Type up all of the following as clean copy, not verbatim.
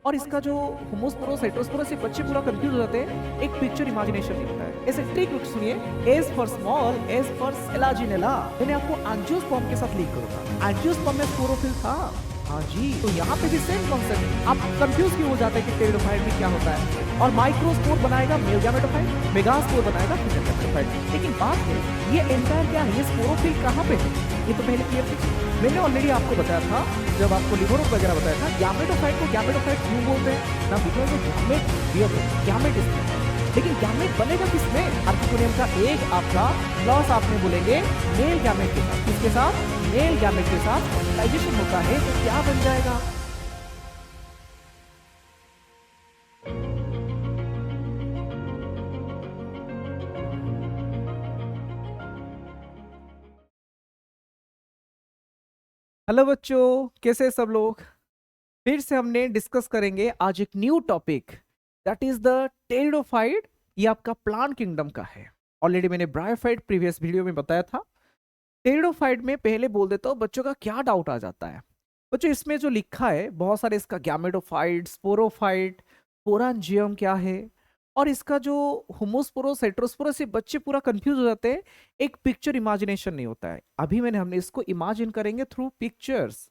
और इसका जो होमोस्पोरोस हेटेरोस्पोरोस, ये बच्चे पूरा कंफ्यूज हो जाते हैं, एक पिक्चर इमेजिनेशन नहीं होता है। ऐसे ट्रिक सुनिए, S for small, S for Selaginella. मैंने आपको एंजियोस्पर्म के साथ लिंक करूंगा। एंजियोस्पर्म में स्पोरोफिल था, हाँ जी। तो यहाँ पे भी सेम कॉन्सेप्ट। आप कंफ्यूज क्यों हो जाते हैं कि टेरिडोफाइट में क्या होता है? और माइक्रोस्पोर बनाएगा मेल गैमेटोफाइट, मेगास्पोर बनाएगा फीमेल गैमेटोफाइट। लेकिन बात है ये एंटायर क्या है, ये स्पोरोफिल कहाँ पे है, ये तो पहले क्लियर कीजिए। मैंने ऑलरेडी आपको बताया था, जब आपको लिवर वगैरह बताया था, गैमेटोफाइट को गैमेटोफाइट क्यों बोलते हैं ना, बिकॉज ऑफ गैमेट बियर होता है, गैमेट इसमें। लेकिन गैमेट बनेगा किसमें? आर्किकोनियम का एग आपका प्लस आपने बोलेंगे मेल गैमेट के साथ। किसके साथ? मेल गैमेट के साथ फर्टिलाइजेशन होता है, तो क्या बन जाएगा? हेलो बच्चों, कैसे हैं सब लोग? फिर से हमने डिस्कस करेंगे आज एक new topic, that is the pteridophyte. ये आपका प्लांट किंगडम का है। ऑलरेडी मैंने ब्रायोफाइट प्रीवियस वीडियो में बताया था। टेरिडोफाइट में पहले बोल देता हूँ बच्चों का क्या डाउट आ जाता है। बच्चों इसमें जो लिखा है बहुत सारे, इसका गैमेटोफाइट, स्पोरोफाइट, स्पोरांजियम क्या है, और इसका जो होमोस्पोरोस हेटेरोस्पोरोस, ये बच्चे पूरा कंफ्यूज हो जाते हैं, एक पिक्चर इमेजिनेशन नहीं होता है। अभी हमने इसको इमेजिन करेंगे थ्रू पिक्चर्स।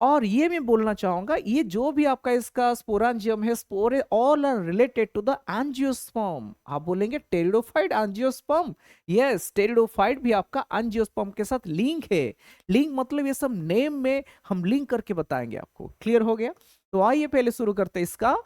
और ये मैं बोलना चाहूंगा, ये जो भी आपका इसका स्पोरांजियम है, spore all are related to the angiosperm. आप बोलेंगे टेरिडोफाइट एंजियोस्पर्म, यस, टेरिडोफाइट भी आपका एंजियोस्पर्म के साथ लिंक है। लिंक मतलब ये सब नेम में हम लिंक करके बताएंगे आपको। क्लियर हो गया? तो आइए पहले शुरू करते हैं इसका।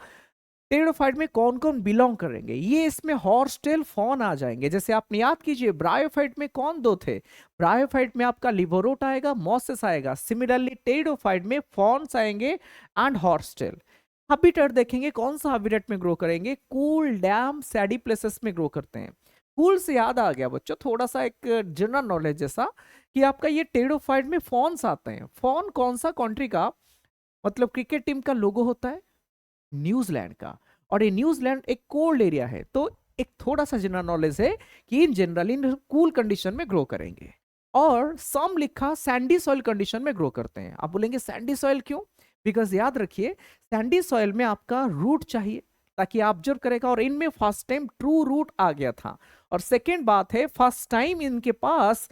टेरिडोफाइट में कौन कौन बिलोंग करेंगे, ये इसमें हॉर्सटेल फॉन आ जाएंगे। जैसे आपने याद कीजिए, ब्रायोफाइट में कौन दो थे? ब्रायोफाइट में आपका लिवरोट आएगा, मॉसेस आएगा। सिमिलरली टेरिडोफाइट में फॉन्स आएंगे एंड हॉर्सटेल। हैबिटेट देखेंगे, कौन सा हैबिटेट में ग्रो करेंगे? कूल, डैम, सैडी प्लेसेस में ग्रो करते हैं। कूल से याद आ गया बच्चों, थोड़ा सा एक जनरल नॉलेज जैसा, कि आपका ये टेरिडोफाइट में फॉन्स आते हैं। फॉन कौन सा कंट्री का, मतलब क्रिकेट टीम का लोगो होता है? न्यूजीलैंड का। और ये न्यूजीलैंड एक कोल्ड एरिया है, तो एक थोड़ा सा जनरल नॉलेज है कि in general in cool condition में ग्रो करेंगे। और सम लिखा सैंडी सॉइल कंडीशन में ग्रो करते हैं। आप बोलेंगे सैंडी सॉइल क्यों? बिकॉज याद रखिए, सैंडी सॉइल में आपका रूट चाहिए ताकि ऑब्जर्व करेगा, और इनमें फर्स्ट टाइम ट्रू रूट आ गया था। और सेकेंड बात है, फर्स्ट टाइम इनके पास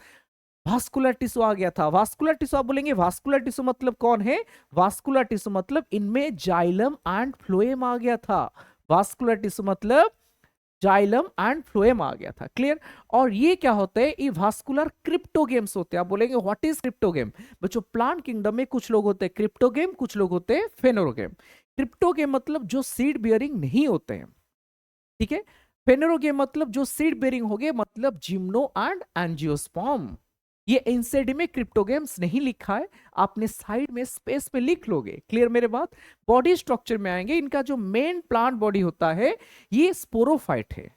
वास्कुलर टिश्यू आ गया था। वास्कुलर टिश्यू, आप बोलेंगे वास्कुलर टिश्यू मतलब कौन है? वास्कुलर टिश्यू मतलब इनमें जाइलम एंड फ्लोएम आ गया था। वास्कुलर टिश्यू मतलब जाइलम एंड फ्लोएम आ गया था। क्लियर? और ये क्या होते हैं? ये वास्कुलर क्रिप्टोगेम्स होते हैं। आप बोलेंगे व्हाट इज क्रिप्टोगेम? बच्चों प्लांट किंगडम में कुछ लोग होते हैं क्रिप्टोगेम, कुछ लोग होते हैं फेनोरोगेम। क्रिप्टोगेम मतलब जो सीड बियरिंग नहीं होते हैं, ठीक है। फेनोरोगेम मतलब जो सीड बेरिंग हो गए, मतलब जिम्नो एंड एंजियोस्पर्म। ये एनसीडी में क्रिप्टोगेम्स नहीं लिखा है, आपने साइड में स्पेस में लिख लोगे। क्लियर मेरे बात? बॉडी स्ट्रक्चर में आएंगे, इनका जो मेन प्लांट बॉडी होता है ये स्पोरोफाइट है।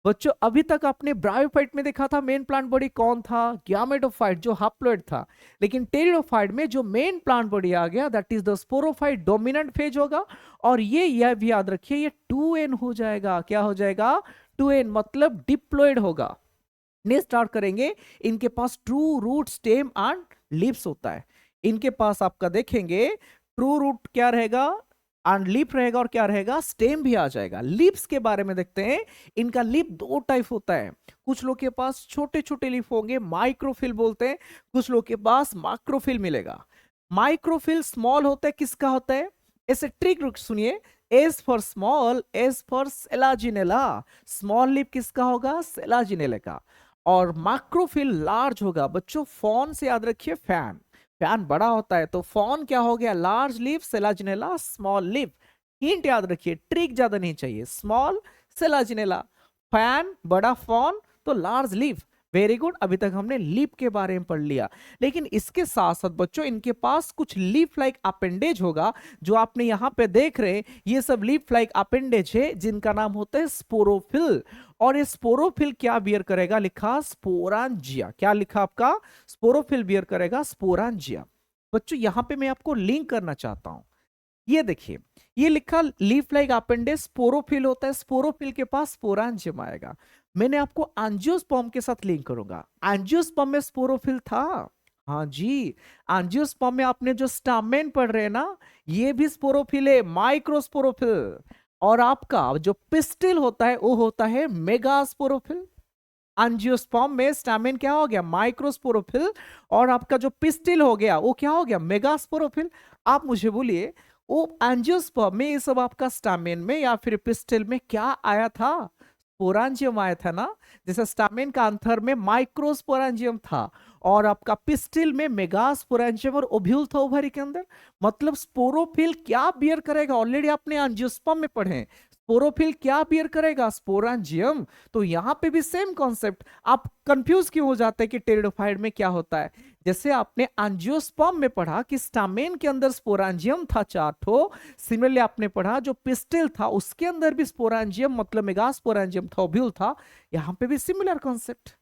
बच्चों अभी तक आपने ब्रायोफाइट में देखा था मेन प्लांट बॉडी कौन था? गैमेटोफाइट जो हैप्लॉइड था। लेकिन टेरिडोफाइट में जो मेन प्लांट बॉडी आ गया, that is the sporophyte, dominant phase होगा। और ये भी याद रखिए, ये 2n हो जाएगा। क्या हो जाएगा? 2n मतलब डिप्लॉयड होगा। नेक्स्ट स्टार्ट करेंगे, इनके पास true root, stem and leaves होता है। इनके पास आपका देखेंगे ट्रू रूट क्या रहेगा एंड लीफ रहेगा, और क्या रहेगा? स्टेम भी आ जाएगा। लीव्स के बारे में देखते हैं। इनका लीफ दो टाइप होता है। कुछ लोग के पास छोटे छोटे लीफ होंगे, माइक्रोफिल बोलते हैं। कुछ लोग के पास मैक्रोफिल मिलेगा। माइक्रोफिल स्मॉल होता है, किसका होता है? ऐसे ट्रिक सुनिए, S for small, S for Selaginella. Small leaf किसका होगा? सेलाजिनेला का। और मैक्रोफिल लार्ज होगा। बच्चों फॉन से याद रखिए, फैन, फैन बड़ा होता है, तो फॉन क्या हो गया? Large leaf, Selaginella small leaf. Hint याद रखिए, ट्रिक ज्यादा नहीं चाहिए। स्मॉल सेलाजिनेला, फैन बड़ा फॉन, तो लार्ज लीफ। वेरी गुड, अभी तक हमने लीफ के बारे में पढ़ लिया। लेकिन इसके साथ साथ बच्चों इनके पास कुछ लीफ लाइक अपेंडेज होगा, जो आपने यहां पे देख रहे हैं। ये सब लीफ लाइक अपेंडेज है, जिनका नाम होता है स्पोरोफिल। और ये स्पोरोफिल क्या बियर करेगा? लिखा स्पोरांजिया। क्या लिखा आपका? स्पोरोफिल बियर करेगा स्पोरांजिया। बच्चों यहां पे मैं आपको लिंक करना चाहता हूं। ये देखिए, ये लिखा लीफ लाइक अपेंडेज स्पोरोफिल होता है। स्पोरोफिल के पास स्पोरांजियम आएगा। मैंने आपको एंजियोस्पर्म के साथ लिंक करूंगा। एंजियोस्पर्म में स्पोरोफिल था, हाँ जी, एंजियोस्पर्म में आपने जो स्टामेन पढ़ रहे हैं ना, ये भी स्पोरोफिल है, माइक्रोस्पोरोफिल। और आपका जो पिस्टिल होता है वो होता है मेगास्पोरोफिल। एंजियोस्पर्म में स्टामेन क्या हो गया, माइक्रोस्पोरोफिल। और आपका जो पिस्टिल हो गया वो क्या हो गया, मेगास्पोरोफिल। आप मुझे बोलिए, वो एंजियोस्पर्म में ये सब आपका स्टामेन में या फिर पिस्टिल में क्या आया था, स्पोरांजियम आया था ना। जैसे स्टामेन का आंसर में माइक्रोस्पोरांजियम था, और आपका पिस्टिल में मेगास्पोरेंजियम और ओव्यूल था ओवरी के अंदर। मतलब स्पोरोफिल क्या बियर करेगा, ऑलरेडी आपने एंजियोस्पर्म में पढ़े हैं। स्पोरोफिल क्या बियर करेगा, स्पोरांजियम। तो यहां पे भी सेम कॉन्सेप्ट। आप कंफ्यूज क्यों हो जाते हैं कि टेरिडोफाइट में क्या होता है। जैसे आपने एंजियोस्पर्म में पढ़ा कि स्टामेन के अंदर स्पोरांजियम था 4 ठो, सिमिलरली आपने पढ़ा जो पिस्टिल था उसके अंदर भी स्पोरांजियम मतलब मेगास्पोरांजियम था, ओव्यूल था। यहां पे भी सिमिलर कॉन्सेप्ट।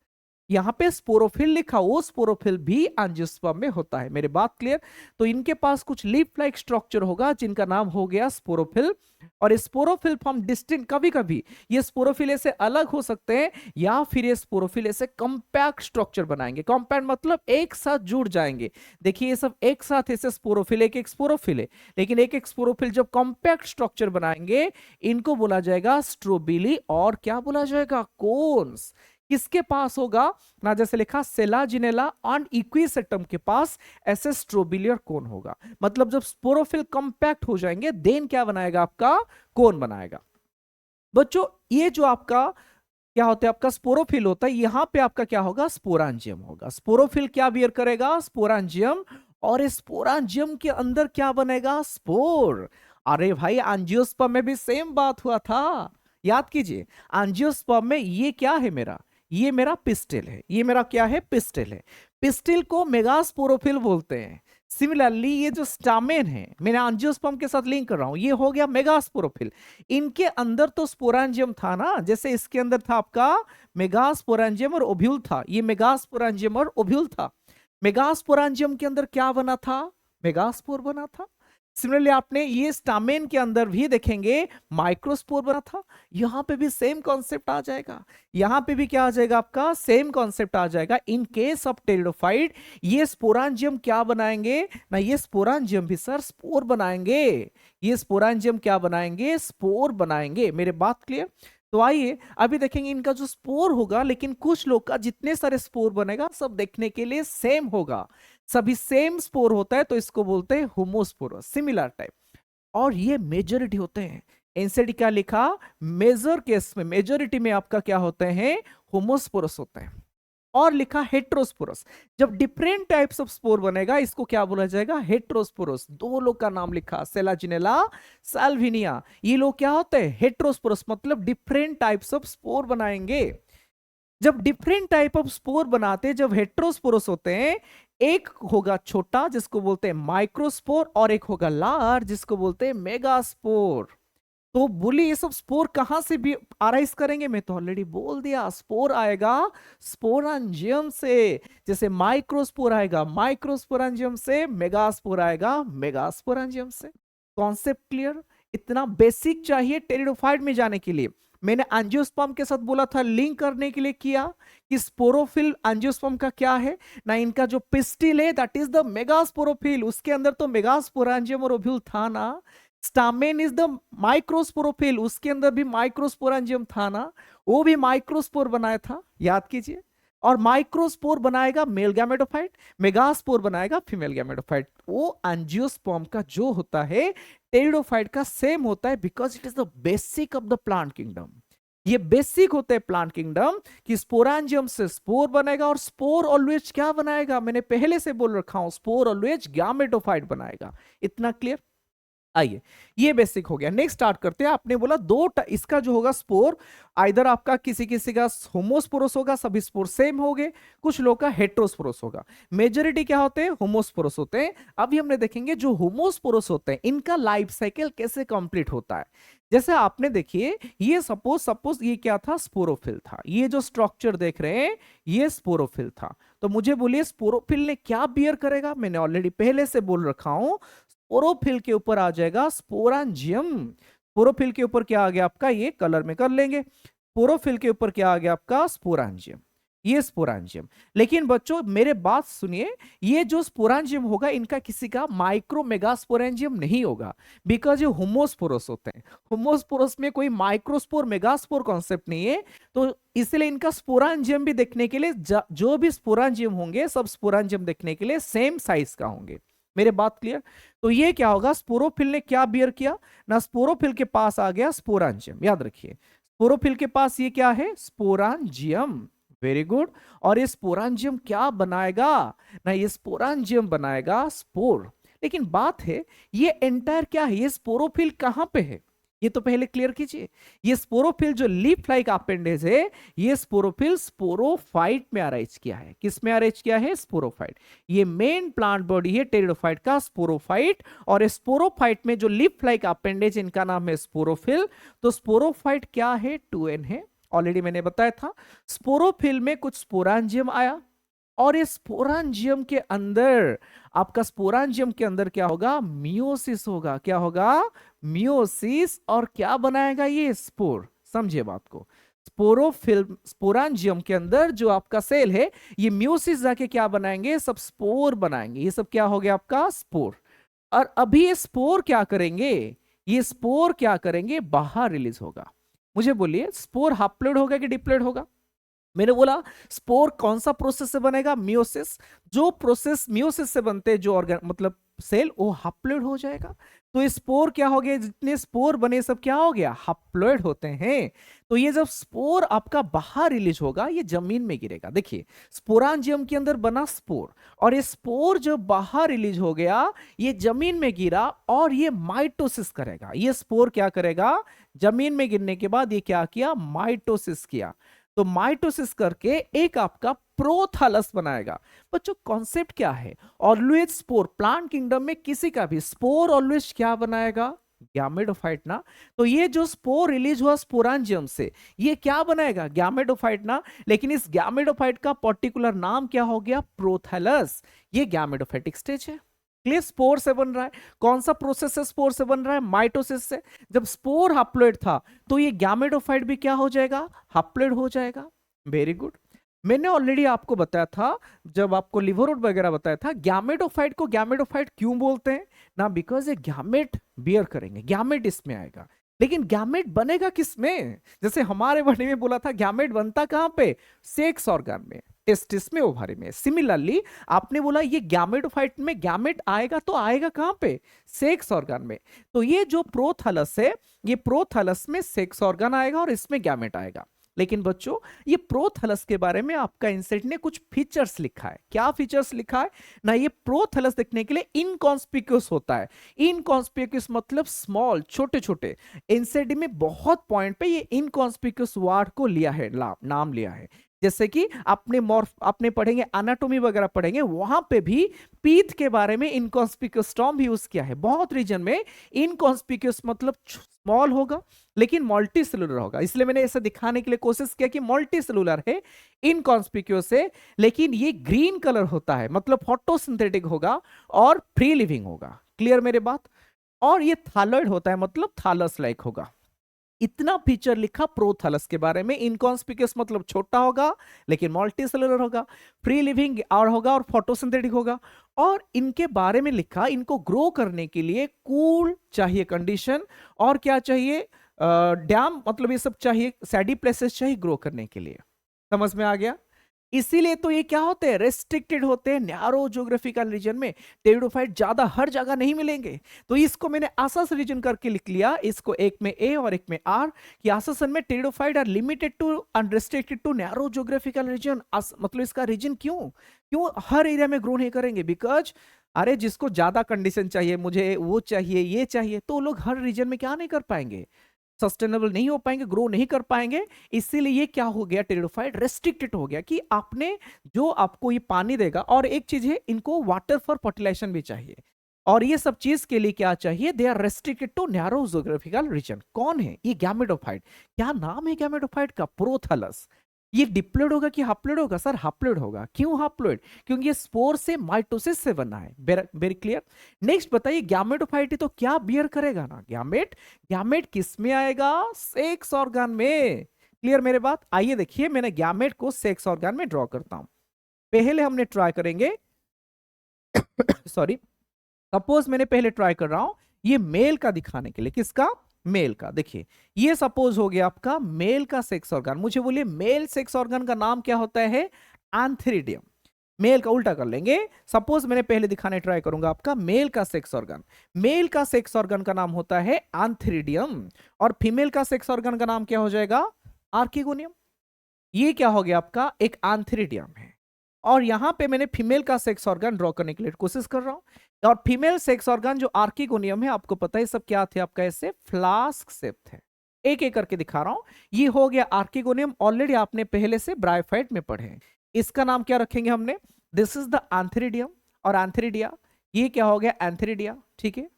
यहाँ पे स्पोरोफिल लिखा, वो स्पोरोफिल भी एंजियोस्पर्म में होता है। मेरी बात क्लियर। तो इनके पास कुछ लीफ लाइक स्ट्रक्चर होगा जिनका नाम हो गया स्पोरोफिल। और स्पोरोफिल फॉर्म डिस्टिंक्ट, कभी कभी ये स्पोरोफिल से अलग हो सकते हैं, या फिर ये स्पोरोफिल से कॉम्पैक्ट स्ट्रक्चर बनाएंगे। कॉम्पैक्ट मतलब एक साथ जुड़ जाएंगे। देखिए ये सब एक साथ ऐसे स्पोरोफिल, एक एक स्पोरोफिल है, लेकिन एक एक स्पोरोफिल जब कॉम्पैक्ट स्ट्रक्चर बनाएंगे, इनको बोला जाएगा स्ट्रोबिली, और क्या बोला जाएगा, कोन्स। किसके पास होगा ना, जैसे लिखा सेलाजिनेला ऑन इक्विसेटम के पास ऐसे स्ट्रोबिलियर कोन होगा। मतलब जब स्पोरोफिल कंपैक्ट हो जाएंगे देन क्या बनाएगा, आपका कोन बनाएगा। बच्चों ये जो आपका क्या होता है, आपका स्पोरोफिल होता है, यहां पे आपका क्या होगा, स्पोरांजियम होगा। स्पोरोफिल क्या बियर करेगा, स्पोरांजियम। और इस स्पोरांजियम के अंदर क्या बनेगा, स्पोर। अरे भाई एंजियोस्पर्म में भी सेम बात हुआ था, याद कीजिए। एंजियोस्पर्म में ये क्या है मेरा, ये मेरा पिस्टिल है, ये मेरा क्या है, पिस्टिल है। पिस्टिल को मेगास्पोरोफिल बोलते हैं। सिमिलरली ये जो स्टामेन है, मैं एंजियोस्पर्म के साथ लिंक कर रहा हूं, ये हो गया मेगास्पोरोफिल। इनके अंदर तो स्पोरांजियम था ना, जैसे इसके अंदर था आपका मेगास्पोरांजियम और ओव्यूल था, ये मेगास्पोरांजियम और ओव्यूल था। मेगास्पोरांजियम के अंदर क्या बना था, मेगास्पोर बना था। सिमिलरली आपने ये स्टामेन के अंदर भी देखेंगे माइक्रोस्पोर बना था। यहां पे भी सेम कॉन्सेप्ट आ जाएगा, यहां पे भी क्या आ जाएगा, आपका सेम कॉन्सेप्ट आ जाएगा। इन केस ऑफ टेरिडोफाइट ये स्पोरांजियम क्या बनाएंगे ना, ये स्पोरांजियम भी सर स्पोर बनाएंगे। ये स्पोरांजियम क्या बनाएंगे, स्पोर बनाएंगे। मेरे बात क्लियर। तो आइए अभी देखेंगे इनका जो स्पोर होगा, लेकिन कुछ लोग का जितने सारे स्पोर बनेगा सब देखने के लिए सेम होगा, सभी सेम स्पोर होता है, तो इसको बोलते हैं होमोस्पोरस, सिमिलर टाइप। और ये मेजोरिटी होते हैं। एनसीडी क्या लिखा, मेजर केस में, मेजोरिटी में आपका क्या होते हैं, होमोस्पोरस होते हैं। और लिखा हेट्रोस्पोरस, जब डिफरेंट टाइप्स ऑफ स्पोर बनेगा इसको क्या बोला जाएगा, हेट्रोस्पोरस। दो लोग का नाम लिखा, सेलाजिनेला, साल्विनिया। ये लोग क्या होते हैं, हेट्रोस्पोरस, मतलब डिफरेंट टाइप्स ऑफ स्पोर बनाएंगे। जब डिफरेंट टाइप ऑफ स्पोर बनाते, जब हेट्रोस्पोरस होते हैं, एक होगा छोटा जिसको बोलते हैं माइक्रोस्पोर, और एक होगा लार्ज जिसको बोलते हैं मेगास्पोर। तो बोलिए ये सब स्पोर कहां से भी आराइज करेंगे, मैं तो ऑलरेडी बोल दिया, स्पोर आएगा स्पोरांजियम से। जैसे माइक्रोस्पोर आएगा माइक्रोस्पोरांजियम से, मेगास्पोर आएगा मेगास्पोरांजियम से। Concept clear. इतना बेसिक चाहिए टेरिडोफाइट में जाने के लिए। मैंने एंजियोस्पर्म के साथ बोला था, लिंक करने के लिए किया कि स्पोरोफिल एंजियोस्पर्म का क्या है ना, इनका जो पिस्टिल है दैट इज द मेगास्पोरोफिल, उसके अंदर तो मेगास्पोरांजियम और ओव्यूल था ना। स्टामेन इज द माइक्रोस्पोरोफिल, उसके अंदर भी माइक्रोस्पोरांजियम था ना, वो भी माइक्रोस्पोर बनाया था, याद कीजिए। और माइक्रोस्पोर बनाएगा मेल गैमेटोफाइट, मेगास्पोर बनाएगा फीमेल गैमेटोफाइट। वो एंजियोस्पर्म का जो होता है टेरिडोफाइट का सेम होता है, because it is the basic of the plant kingdom. ये बेसिक होते हैं प्लांट किंगडम कि स्पोरांजियम से स्पोर बनेगा, और स्पोर ऑलवेज क्या बनाएगा, मैंने पहले से बोल रखा हूं, स्पोर ऑलवेज गैमेटोफाइट बनाएगा। इतना क्लियर। आइए ये बेसिक हो गया, नेक्स्ट स्टार्ट करते हैं। आपने बोला इसका जो होगा स्पोर, आइदर आपका किसी किसी का होमोस्पोरस होगा, सभी स्पोर सेम हो गए, कुछ लोग का हेट्रोस्पोरस होगा। मेजॉरिटी क्या होते हैं, होमोस्पोरस होते हैं। अभी हमने देखेंगे जो होमोस्पोरस होते हैं इनका लाइफ साइकिल कैसे कंप्लीट होता है। जैसे आपने देखिए, ये सपोज ये क्या था, स्पोरोफिल था। ये जो स्ट्रक्चर देख रहे हैं ये स्पोरोफिल था। तो मुझे बोलिए स्पोरोफिल ने क्या बियर करेगा, मैंने ऑलरेडी पहले से बोल रखा हूं, स्पोरोफिल के ऊपर आ जाएगा स्पोरांजियम। स्पोरोफिल के ऊपर क्या आ गया आपका, ये कलर में कर लेंगे। स्पोरोफिल के ऊपर क्या आ गया आपका, स्पोरांजियम। ये स्पोरांजियम। लेकिन बच्चों मेरे बात सुनिए, ये जो स्पोरांजियम होगा इनका किसी का माइक्रो मेगास्पोरेंजियम नहीं होगा, बिकॉज ये होमोस्पोरस होते हैं। होमोस्पोरस में कोई माइक्रोस्पोर मेगास्पोर कॉन्सेप्ट नहीं है, तो इसलिए इनका स्पोरांजियम भी देखने के लिए जो भी स्पोरांजियम होंगे सब स्पोरांजियम देखने के लिए सेम साइज का होंगे। मेरे बात क्लियर? तो ये क्या होगा, स्पोरोफिल ने क्या बियर किया ना, स्पोरोफिल के पास आ गया स्पोरांजियम। याद रखिए, स्पोरोफिल के पास ये क्या है, स्पोरांजियम। Very good. और ये स्पोरांजियम क्या बनाएगा ना, ये स्पोरांजियम बनाएगा स्पोर। लेकिन बात है ये एंटायर क्या है, ये स्पोरोफिल कहां पे है, ये तो पहले क्लियर कीजिए। ये स्पोरोफिल जो लीफ लाइक अपेंडेज है, ये स्पोरोफिल स्पोरोफाइट में अरेंज किया है। किस में अरेंज किया है, स्पोरोफाइट। ये मेन प्लांट बॉडी है टेरिडोफाइट का, स्पोरोफाइट। और स्पोरोफाइट में जो लीफ लाइक अपेंडेज इनका नाम है स्पोरोफिल। तो स्पोरोफाइट क्या है, 2n है। ऑलरेडी मैंने बताया था। स्पोरोफिल में कुछ स्पोरांजियम आया, और ये स्पोरांजियम के अंदर, आपका स्पोरांजियम के अंदर क्या होगा, मियोसिस होगा। क्या होगा, मियोसिस। और क्या बनाएगा ये, स्पोर। समझिए बात को, स्पोरोफिल स्पोरांजियम के अंदर जो आपका सेल है, ये मियोसिस जाके क्या बनाएंगे, सब स्पोर बनाएंगे। ये सब क्या हो गया आपका, स्पोर। और अभी ये स्पोर क्या करेंगे, ये स्पोर क्या करेंगे, बाहर रिलीज होगा। मुझे बोलिए, स्पोर हाप्लोइड होगा कि डिप्लोइड होगा? मैंने बोला स्पोर कौन सा प्रोसेस से बनेगा, मियोसिस। जो प्रोसेस मियोसिस से बनते हैं जो ऑर्गन मतलब सेल, वो हाप्लोइड हो जाएगा। तो ये स्पोर क्या हो गया, जितने स्पोर बने सब क्या हो गया, हाप्लोइड होते हैं। तो ये जब स्पोर आपका बाहर रिलीज होगा, ये जमीन में गिरेगा। देखिए, स्पोरांजियम के अंदर बना स्पोर, और ये स्पोर जब बाहर रिलीज हो गया, ये जमीन में गिरा, और ये माइटोसिस करेगा। ये स्पोर क्या करेगा, जमीन में गिरने के बाद ये क्या किया, माइटोसिस किया। तो माइटोसिस करके एक आपका प्रोथैलस बनाएगा। बच्चों कॉन्सेप्ट क्या है, ऑलवेज स्पोर, प्लांट किंगडम में किसी का भी स्पोर ऑलवेज क्या बनाएगा, गैमेटोफाइट ना। तो ये जो स्पोर रिलीज हुआ स्पोरांजियम से, ये क्या बनाएगा, गैमेटोफाइट ना। लेकिन इस गैमेटोफाइट का पर्टिकुलर नाम क्या हो गया, प्रोथैलस। ये गैमेटोफाइटिक स्टेज है। क्लियर, स्पोर से बन रहा है। कौन सा प्रोसेस से स्पोर से बन रहा है, माइटोसिस से। जब स्पोर हाप्लोइड था, तो ये गैमेटोफाइट भी क्या हो जाएगा, हाप्लोइड हो जाएगा। Very good. मैंने ऑलरेडी आपको बताया था, जब आपको लिवरोड वगैरह बताया था, गैमेटोफाइट को गैमेटोफाइट क्यों बोलते हैं ना, बिकॉज ये गैमेट बियर करेंगे, गैमेट इसमें आएगा। लेकिन गैमेट बनेगा किसमें, जैसे हमारे बड़े में बोला था, गैमेट बनता कहां पे, सेक्स ऑर्गन में, टेस्टिस में, ओवारी में। सिमिलरली आपने बोला ये गैमेटोफाइट में गैमेट आएगा, तो आएगा कहां पे, सेक्स ऑर्गन में। तो ये जो प्रोथैलस है, ये प्रोथैलस में सेक्स ऑर्गन आएगा और इसमें गैमेट आएगा। लेकिन बच्चों ये प्रोथैलस के बारे में आपका इंसेट ने कुछ फीचर्स लिखा है। क्या फीचर्स लिखा है ना, ये प्रोथैलस देखने के लिए इनकॉन्स्पिक्यूअस होता है। इनकॉन्स्पिक्यूअस मतलब स्मॉल, छोटे छोटे। इंसेट में बहुत पॉइंट पे ये इनकॉन्स्पिक्यूअस वर्ड को लिया है, नाम लिया है। जैसे कि आपने पढ़ेंगे एनाटॉमी वगैरह पढ़ेंगे, वहां पे भी पीथ के बारे में इनकॉन्स्पिक्यूअस टर्म भी यूज किया है। बहुत रीजन में इनकॉन्स्पिक्यूअस मतलब स्मॉल होगा लेकिन मल्टी सेलुलर होगा, इसलिए मैंने ऐसा दिखाने के लिए कोशिश किया कि मल्टी सेलुलर है, इनकॉन्स्पिक्यूअस है, लेकिन ये ग्रीन कलर होता है, मतलब फोटोसिंथेटिक होगा और फ्री लिविंग होगा। क्लियर मेरे बात? और ये थायलॉइड होता है, मतलब थालस लाइक होगा। इतना फीचर लिखा प्रोथैलस के बारे में। इनकॉन्स्पिक्यूअस मतलब छोटा होगा लेकिन मल्टी सेलुलर होगा, फ्री लिविंग और होगा, और फोटोसिंथेटिक होगा। और इनके बारे में लिखा, इनको ग्रो करने के लिए कूल चाहिए कंडीशन, और क्या चाहिए, डैम मतलब ये सब चाहिए, सैडी प्लेसेस चाहिए ग्रो करने के लिए। समझ में आ गया? इसीलिए तो ये क्या होते हैं, रेस्ट्रिक्टेड होते हैं, नैरो ज्योग्राफिकल रीजन में। टेरिडोफाइट ज्यादा हर जगह नहीं मिलेंगे। तो इसको मैंने आसास रीजन करके लिख लिया, इसको एक में ए और एक में आर, कि आसासन में pteridophyte are limited to unrestricted to narrow geographical region. मतलब इसका रीजन क्यों हर एरिया में ग्रो नहीं करेंगे, बिकॉज अरे जिसको ज्यादा कंडीशन चाहिए, मुझे वो चाहिए, ये चाहिए, तो लोग हर रीजन में क्या नहीं कर पाएंगे, सस्टेनेबल नहीं हो पाएंगे, ग्रो नहीं कर पाएंगे। इसीलिए ये क्या हो गया, टेरिडोफाइट रेस्ट्रिक्टेड हो गया, कि आपने जो आपको ये पानी देगा, और एक चीज है, इनको वाटर फॉर फर्टिलाइजेशन भी चाहिए, और ये सब चीज के लिए क्या चाहिए, they are restricted to narrow geographical region. कौन है ये, गैमेटोफाइट। क्या नाम है गैमेटोफाइट का, प्रोथैलस। ये डिप्लोइड होगा कि हाप्लोइड होगा, सर हाप्लोइड होगा। क्यों हाप्लोइड, क्योंकि ये स्पोर से माइटोसिस से बना है। Very clear. नेक्स्ट बताइए, गैमेटोफाइट तो क्या बियर करेगा ना, गैमेट। गैमेट किस में आएगा, सेक्स ऑर्गन में। क्लियर मेरे बात? आइए देखिए, मैंने गैमेट को सेक्स ऑर्गन में ड्रॉ करता हूं। पहले हमने ट्राई करेंगे सॉरी, सपोज मैंने पहले ट्राई कर रहा हूं ये मेल का दिखाने के लिए। किसका? मेल का। देखिए ये सपोज हो गया आपका मेल का सेक्स ऑर्गन। मुझे बोलिए मेल सेक्स ऑर्गन का नाम क्या होता है? एंथेरिडियम। मेल का उल्टा कर लेंगे। सपोज मैंने पहले दिखाने ट्राई करूंगा आपका मेल का सेक्स ऑर्गन। मेल का सेक्स ऑर्गन का नाम होता है एंथेरिडियम, और फीमेल का सेक्स ऑर्गन का नाम क्या हो जाएगा? आर्किगोनियम। ये क्या हो गया आपका? एक एंथेरिडियम है, और यहां पे मैंने फीमेल का सेक्स ऑर्गन ड्रॉ करने के लिए कोशिश कर रहा हूं। और फीमेल सेक्स ऑर्गन जो आर्किगोनियम है, आपको पता है सब क्या थे आपका? ऐसे फ्लास्क शेप थे। एक एक करके दिखा रहा हूं। ये हो गया आर्किगोनियम, ऑलरेडी आपने पहले से ब्रायोफाइट में पढ़े हैं। इसका नाम क्या रखेंगे हमने? दिस इज द एंथेरिडियम और एंथेरिडिया। ये क्या हो गया? एंथेरिडिया। ठीक है,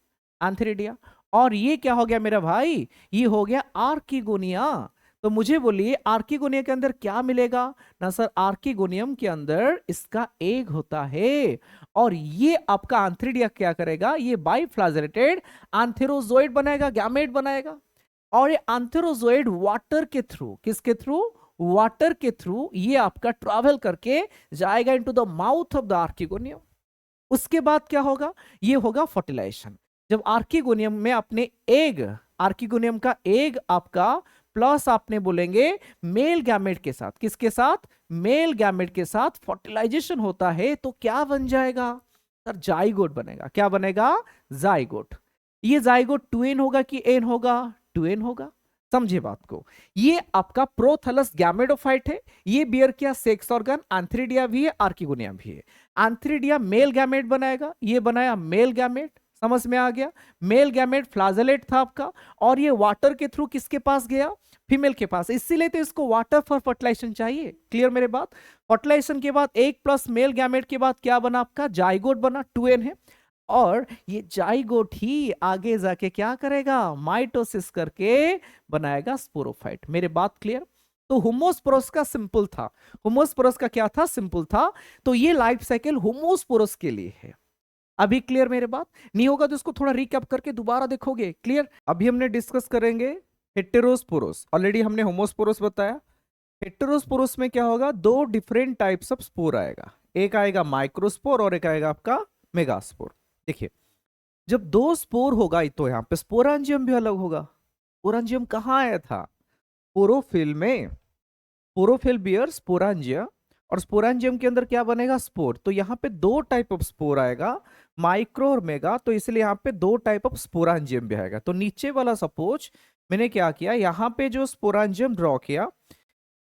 एंथेरिडिया। और ये क्या हो गया मेरा भाई? ये हो गया आर्किगोनिया। तो मुझे बोलिए आर्किगोनिया के अंदर क्या मिलेगा? ना सर, आर्किगोनियम के अंदर इसका एग होता है, और ये आपका एंथेरिडिया क्या करेगा? ये बाइफ्लाजेलेटेड एंथेरोजोइड बनाएगा, गैमेट बनाएगा। और ये एंथेरोजोइड वाटर के थ्रू, किसके थ्रू? वाटर के थ्रू ये आपका ट्रैवल करके जाएगा into the mouth of the archegonium. उसके बाद क्या होगा? ये होगा फर्टिलाइजेशन। जब आर्किगोनियम में अपने एग, आर्किगोनियम का एग आपका प्लस आपने बोलेंगे मेल गैमेट के साथ, किसके साथ? मेल गैमेट के साथ फर्टिलाइजेशन होता है, तो क्या बन जाएगा? सर जाइगोट बनेगा। क्या बनेगा? जाइगोट। ये जाइगोट ट्विन होगा कि एन होगा? ट्विन होगा। समझे बात को? ये आपका प्रोथैलस गैमेटोफाइट है। ये बियर किया सेक्स ऑर्गन, एंथेरिडिया भी है, आर्किगोनिया भी है। एंथेरिडिया मेल गैमेट बनाएगा, ये बनाया मेल गैमेट। समझ में आ गया? मेल गैमेट फ्लाजेलेट था आपका, और ये वाटर के थ्रू किसके पास गया? फीमेल के पास। इसीलिए तो इसको वाटर फॉर फर्टिलाइजेशन चाहिए। क्लियर मेरे बात? फर्टिलाइजेशन के बाद एक प्लस मेल गैमेट के बाद क्या बना आपका? जाइगोट बना, 2n है। और ये जाइगोट ही आगे जाके क्या करेगा? माइटोसिस करके बनाएगा स्पोरोफाइट। मेरे बात क्लियर? तो होमोस्पोरस का सिंपल था। होमोस्पोरस का क्या था? सिंपल था। तो ये लाइफ साइकिल होमोस्पोरस के लिए है। अभी क्लियर मेरे बात? नहीं होगा तो इसको थोड़ा रिकैप करके दोबारा देखोगे। क्लियर? अभी हमने डिस्कस करेंगे हेटेरोस्पोरस। ऑलरेडी हमने होमोस्पोरस बताया। हेटेरोस्पोरस में क्या होगा? दो डिफरेंट टाइप्स ऑफ स्पोर आएगा। एक आएगा माइक्रोस्पोर और एक आएगा आपका मेगास्पोर। देखिए जब दो स्पोर होगा तो यहां पे स्पोरांजियम भी अलग होगा। स्पोरांजियम कहां आया था? पोरोफिल में। पोरोफिल बियर स्पोरांजिया, और स्पोरांजियम के अंदर क्या बनेगा? स्पोर। तो यहाँ पे दो टाइप ऑफ स्पोर आएगा, माइक्रो और मेगा। तो इसलिए यहाँ पे दो टाइप ऑफ स्पोरांजियम भी आएगा। तो नीचे वाला सपोज मैंने क्या किया, यहाँ पे जो स्पोरांजियम ड्रॉ किया,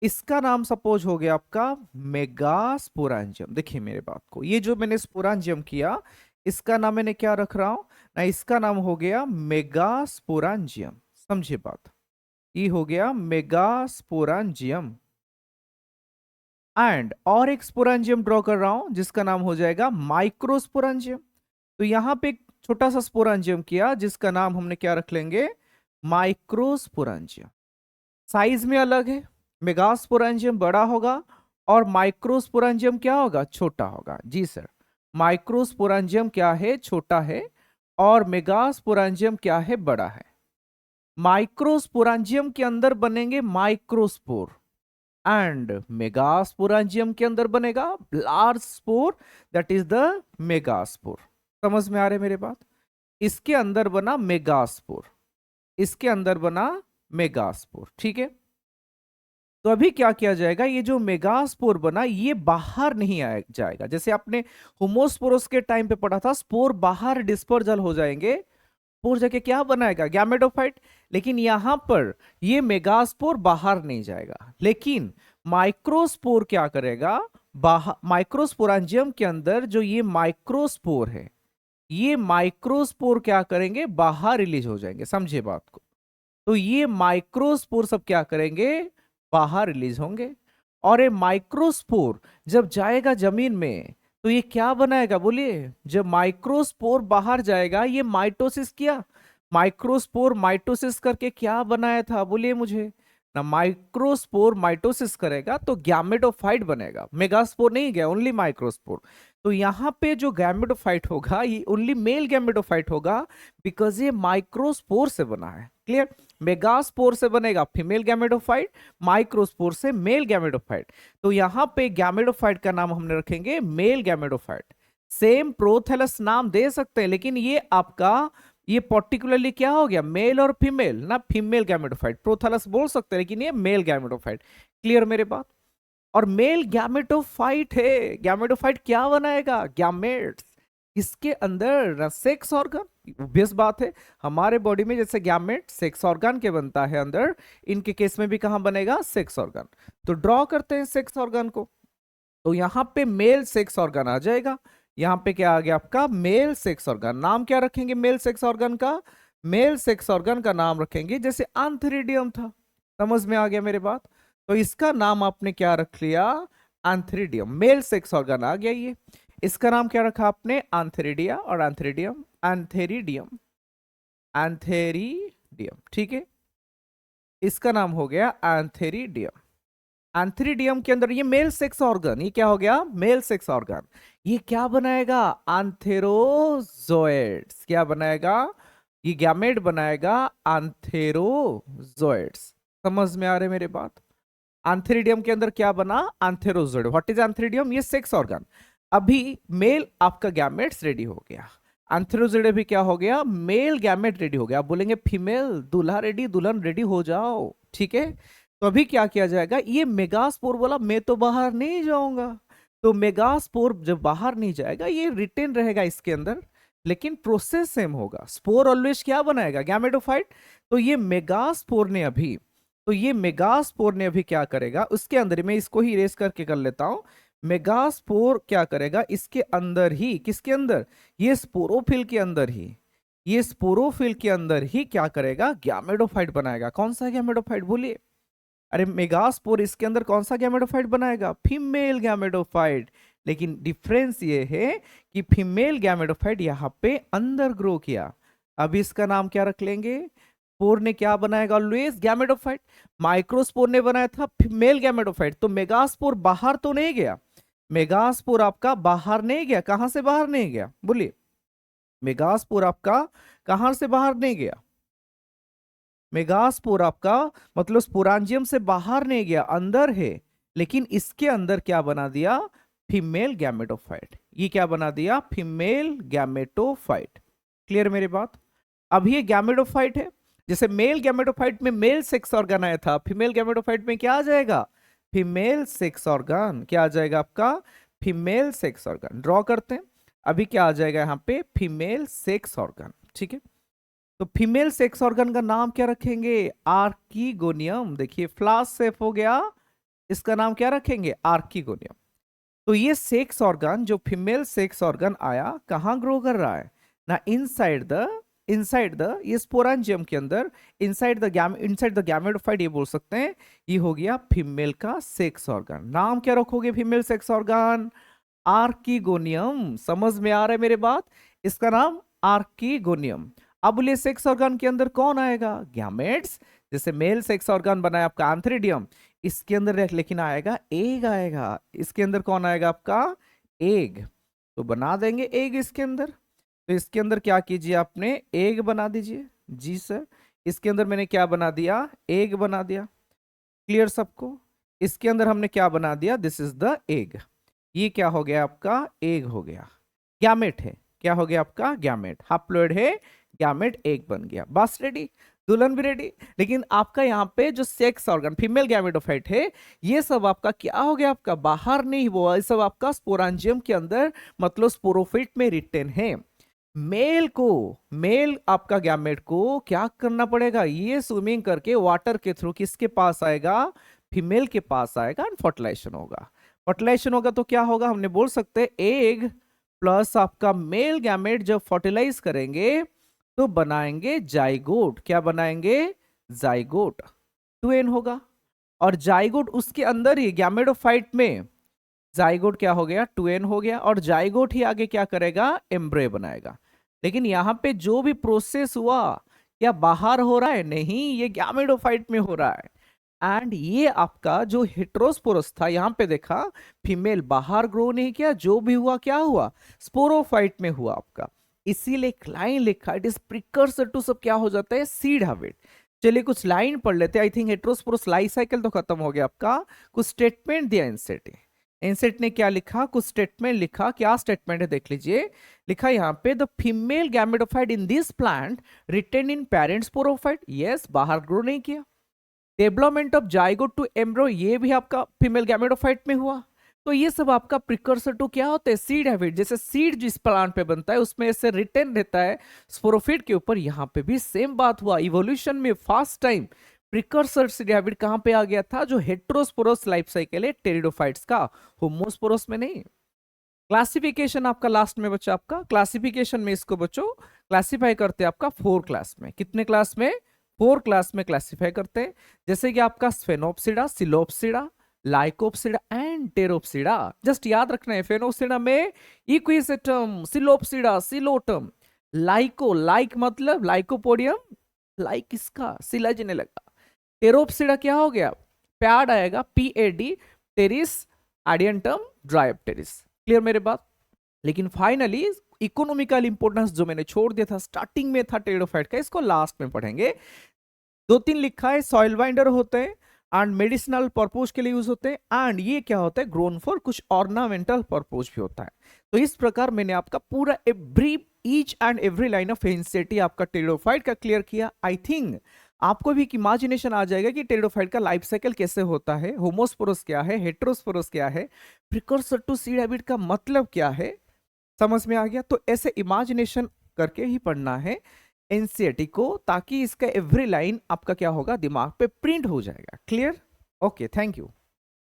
इसका नाम सपोज हो गया आपका मेगा स्पोरांजियम। देखिए मेरे बात को, ये जो मैंने स्पोरांजियम किया इसका नाम मैंने क्या रख रहा हूं ना, इसका नाम हो गया मेगा स्पोरांजियम। समझे बात? ये हो गया मेगा स्पोरांजियम। एंड और एक स्पोरांजियम ड्रॉ कर रहा हूं जिसका नाम हो जाएगा माइक्रोस्पोरांजियम। तो यहां पे एक छोटा सा स्पोरांजियम किया जिसका नाम हमने क्या रख लेंगे? माइक्रोस्पोरांजियम। साइज में अलग है, मेगास्पोरांजियम बड़ा होगा और माइक्रोस्पोरांजियम क्या होगा? छोटा होगा। जी सर, माइक्रोस्पोरांजियम क्या है? छोटा है, और मेगास्पोरांजियम क्या है? बड़ा है। माइक्रोस्पोरांजियम के अंदर बनेंगे माइक्रोस्पोर, एंड मेगास्पोरांजियम के अंदर बनेगा large spore, that is the megaspore. समझ में आ रहे मेरे बात? इसके अंदर बना मेगास्पोर, इसके अंदर बना मेगास्पोर। ठीक है, तो अभी क्या किया जाएगा? ये जो मेगास्पोर बना ये बाहर नहीं आया जाएगा। जैसे आपने होमोस्पोरस के टाइम पे पढ़ा था, स्पोर बाहर डिस्पर्जल हो जाएंगे, स्पोर जाके क्या बनाएगा? गैमेटोफाइट। लेकिन यहां पर ये मेगास्पोर बाहर नहीं जाएगा, लेकिन माइक्रोस्पोर क्या करेगा? बाहर, माइक्रोस्पोरांजियम के अंदर जो ये माइक्रोस्पोर है, ये माइक्रोस्पोर क्या करेंगे? बाहर रिलीज हो जाएंगे। समझे बात को? तो ये माइक्रोस्पोर सब क्या करेंगे? बाहर रिलीज होंगे। और ये माइक्रोस्पोर जब जाएगा जमीन में तो ये क्या बनाएगा? बोलिए, जब माइक्रोस्पोर बाहर जाएगा ये माइटोसिस किया, माइक्रोस्पोर माइटोसिस करके क्या बनाया था? बोलिए मुझे, ना माइक्रोस्पोर माइटोसिस करेगा तो गैमेटोफाइट बनेगा, मेगास्पोर नहीं गया, ओनली माइक्रोस्पोर। तो यहाँ पे जो गैमेटोफाइट होगा ये ओनली मेल गैमेटोफाइट होगा, बिकॉज ये माइक्रोस्पोर से बना है। क्लियर? मेगास्पोर से बनेगा फीमेल गैमेटोफाइट, माइक्रोस्पोर से मेल गैमेटोफाइट। तो यहाँ पे गैमेटोफाइट का नाम हमने रखेंगे मेल गैमेटोफाइट। सेम प्रोथैलस नाम दे सकते हैं, लेकिन ये आपका ये पर्टिकुलरली क्या हो गया, मेल और फीमेल ना, फीमेल गैमेटोफाइट। प्रोथैलस बोल सकते हैं लेकिन ये मेल गैमेटोफाइट। क्लियर मेरे बात? और मेल गैमेटोफाइट है, गैमेटोफाइट क्या बनाएगा, गैमेट्स। इसके अंदर सेक्स ऑर्गन, ऑब्वियस बात है, हमारे बॉडी में जैसे गैमेट सेक्स ऑर्गन के बनता है अंदर, इनके केस में भी कहां बनेगा, सेक्स ऑर्गन। तो ड्रॉ करते हैं सेक्स ऑर्गन को। तो यहां पे मेल सेक्स ऑर्गन आ जाएगा। यहां पे क्या आ गया आपका, मेल सेक्स ऑर्गन। नाम क्या रखेंगे मेल सेक्स ऑर्गन का, मेल सेक्स ऑर्गन का नाम रखेंगे जैसे आंथ्रिडियम था। समझ में आ गया मेरे बात? तो इसका नाम आपने क्या रख लिया, आंथ्रिडियम। मेल सेक्स ऑर्गन आ गया ये, इसका नाम क्या रखा आपने, आंथ्रिडिया और आंथ्रिडियम, एंथेरिडियम, एंथेरिडियम। ठीक है, इसका नाम हो गया एंथेरिडियम। एंथ्रीडियम के अंदर ये मेल सेक्स ऑर्गन, ये क्या हो गया, मेल सेक्स ऑर्गन। ये क्या बनाएगा, एंथेरोजोइड्स। क्या बनाएगा, ये गैमेट बनाएगा एंथेरोजोइड्स। समझ में आ रहे मेरे बात? एंथ्रीडियम के अंदर क्या बना, एंथेरोजोइड। व्हाट इज एंथ्रीडियम, ये सेक्स ऑर्गन। अभी मेल आपका गैमेट्स रेडी हो गया, एंथेरोजोइड भी क्या हो गया, मेल गैमेट रेडी हो गया। आप बोलेंगे फीमेल दूल्हा रेडी, दुल्हन रेडी हो जाओ। ठीक है, तो अभी क्या किया जाएगा, ये मेगास्पोर बोला मैं तो बाहर नहीं जाऊंगा, तो मेगास्पोर जब बाहर नहीं जाएगा ये रिटेन रहेगा इसके अंदर, लेकिन प्रोसेस सेम होगा। स्पोर ऑलवेज क्या बनाएगा, गैमेटोफाइट। तो ये मेगास्पोर ने अभी, तो ये मेगास्पोर ने अभी क्या करेगा, उसके अंदर मैं इसको ही इरेज करके कर लेता हूं। मेगास्पोर क्या करेगा, इसके अंदर ही, किसके अंदर, ये स्पोरोफिल के अंदर ही, ये स्पोरोफिल के अंदर ही क्या करेगा, गैमेटोफाइट बनाएगा। कौन सा गैमेटोफाइट बोलिए, अरे मेगास्पोर इसके अंदर कौन सा गैमेटोफाइट बनाएगा, फीमेल गैमेटोफाइट। लेकिन डिफरेंस ये है कि फीमेल गैमेटोफाइट यहां पे अंदर ग्रो किया। अब इसका नाम क्या रख लेंगे, स्पोर ने क्या बनाएगा, ऑलवेज गैमेटोफाइट। माइक्रोस्पोर ने बनाया था फीमेल गैमेटोफाइट। तो मेगास्पोर बाहर तो नहीं गया, मेगास्पोर आपका बाहर नहीं गया। कहां से बाहर नहीं गया बोलिए, मेगास्पोर आपका कहां से बाहर नहीं गया, मेगास्पोर आपका मतलब स्पोरांजियम से बाहर नहीं गया, अंदर है। लेकिन इसके अंदर क्या बना दिया, फीमेल गैमेटोफाइट। ये क्या बना दिया, फीमेल गैमेटोफाइट। क्लियर मेरी बात? अब ये गैमेटोफाइट है, जैसे मेल गैमेटोफाइट में मेल सेक्स ऑर्गन आया था, फीमेल गैमेटोफाइट में क्या आ जाएगा, फीमेल सेक्स ऑर्गन। क्या आ जाएगा आपका, फीमेल सेक्स ऑर्गन। ड्रॉ करते हैं, अभी क्या आ जाएगा यहाँ पे, फीमेल सेक्स ऑर्गन। ठीक है, तो फीमेल सेक्स ऑर्गन का नाम क्या रखेंगे, आर्कीगोनियम। देखिए फ्लास सेफ हो गया, इसका नाम क्या रखेंगे, आर्कीगोनियम। तो ये सेक्स ऑर्गन जो फीमेल सेक्स ऑर्गन आया, कहां ग्रो कर रहा है ना, इनसाइड द ये स्पोरांजियम के अंदर, इनसाइड द गैमेटोफाइट, ये बोल सकते हैं। ये हो गया फीमेल का सेक्स ऑर्गन। नाम क्या रखोगे फीमेल सेक्स ऑर्गन, आर्कीगोनियम। समझ में आ रहा है मेरे बात, इसका नाम आर्कीगोनियम। अब बोलिए सेक्स ऑर्गन के अंदर कौन आएगा, गैमेट्स। जैसे मेल सेक्स ऑर्गन बनाया आपका एंथ्रीडियम, इसके अंदर लेकिन आएगा एग आएगा। इसके अंदर कौन आएगा आपका, एग। तो बना देंगे एग इसके अंदर। तो इसके अंदर क्या कीजिए, आपने एग बना दीजिए। जी सर, इसके अंदर मैंने क्या बना दिया, एग बना दिया। क्लियर सबको? इसके अंदर हमने क्या बना दिया, दिस इज द एग। ये क्या हो गया आपका, एग हो गया। गैमेट है, क्या हो गया आपका, गैमेट। हैप्लॉइड है, गैमेट एक बन गया, बस रेडी, दुल्हन भी रेडी। लेकिन आपका यहाँ पे जो सेक्स ऑर्गन फीमेल गैमेटोफाइट है, ये सब आपका क्या हो गया, आपका बाहर नहीं हुआ, ये सब आपका स्पोरांजियम के अंदर मतलब स्पोरोफिट में रिटेन है। मेल को, मेल आपका गैमेट को क्या करना पड़ेगा, ये स्विमिंग करके वाटर के थ्रू किसके पास आएगा, फीमेल के पास आएगा, एंड फर्टिलाइजेशन होगा। फर्टिलाइजेशन होगा तो क्या होगा, हमने बोल सकते हैं एग प्लस आपका मेल गैमेट जब फर्टिलाइज करेंगे तो बनाएंगे जाइगोट। क्या बनाएंगे, जाइगोट। 2n होगा, और जाइगोट उसके अंदर ही गैमेटोफाइट में जाइगोट क्या हो गया, 2n हो गया। और जाइगोट ही आगे क्या करेगा, एम्ब्रे बनाएगा। लेकिन यहां पे जो भी प्रोसेस हुआ क्या बाहर हो रहा है, नहीं, ये गैमेटोफाइट में हो रहा है। एंड ये आपका जो हेट्रोस्पोरस था, यहां पे देखा फीमेल बाहर ग्रो नहीं किया, जो भी हुआ क्या हुआ, स्पोरोफाइट में हुआ आपका। इसीलिए एक लाइन लिखा, इट इज प्रिकर्सर टू, सब क्या हो जाता है, सीड हैबिट। चलिए कुछ लाइन पढ़ लेते हैं। I think heterosporous life cycle तो खत्म हो गया आपका। कुछ स्टेटमेंट दिया इनसेट, इनसेट ने क्या लिखा, कुछ स्टेटमेंट लिखा। क्या स्टेटमेंट है देख लीजिए। लिखा यहाँ पे, the female gametophyte in this plant retain in parent sporophyte, yes बाहर ग्रो नहीं किया। Development of zygote to embryo, ये भी आपका फीमेल गैमेटोफाइट में हुआ। तो ये सब आपका प्रिकर्सर टू क्या होता है, सीड हैबिट। जैसे सीड जिस प्लांट पे बनता है उसमें से रिटेन रहता है स्पोरोफिट के ऊपर, यहाँ पे भी सेम बात हुआ। इवोल्यूशन में first time precursor seed habit कहां पे आ गया था, जो हेट्रोस्पोरस लाइफ साइकिल है टेरिडोफाइट्स का, होमोस्पोरस में नहीं। क्लासिफिकेशन आपका लास्ट में बच्चा, आपका क्लासिफिकेशन में इसको बच्चों क्लासिफाई करते हैं आपका 4 क्लास में। कितने क्लास में, 4 क्लास में क्लासिफाई करते हैं। जैसे कि आपका स्फेनोप्सिडा, psilopsida, Lycopsida and Pteropsida. Just याद रखना है, फेनोप्सिडा में इक्विसेटम, सिलोप्सिडा सिलोटम, लाइको लाइक मतलब लाइकोपोडियम, लाइक इसका सिलाजिने लगा। टेरोप्सिडा क्या हो गया, पैड आएगा, PAD, टेरिस एडियंटम ड्राइप्टेरिस। क्लियर मेरे बात। लेकिन फाइनली इकोनॉमिकल इंपोर्टेंस जो मैंने छोड़ दिया था स्टार्टिंग में था टेरिडोफाइट का, इसको लास्ट में पढ़ेंगे। 2-3 लिखा है, सॉइल बाइंडर होते हैं एंड मेडिसिनल पर्पज के लिए यूज होते हैं, एंड ये क्या होता है, ग्रोन फॉर कुछ ऑर्नामेंटल पर्पज भी होता है। तो इस प्रकार मैंने आपका पूरा every each and every line of NCERT आपका टेरिडोफाइट का क्लियर किया। आई थिंक आपको भी एक इमेजिनेशन आ जाएगा कि टेरिडोफाइट का लाइफ साइकिल कैसे होता है, होमोस्पोरस क्या है, हेट्रोस्पोरस क्या है, प्रिकर्सर टू सीड हैबिट का मतलब क्या है, समझ में आ गया। तो ऐसे इमेजिनेशन करके ही पढ़ना है एनसीईआरटी को, ताकि इसका एवरी लाइन आपका क्या होगा, दिमाग पे प्रिंट हो जाएगा। Clear, okay, thank you.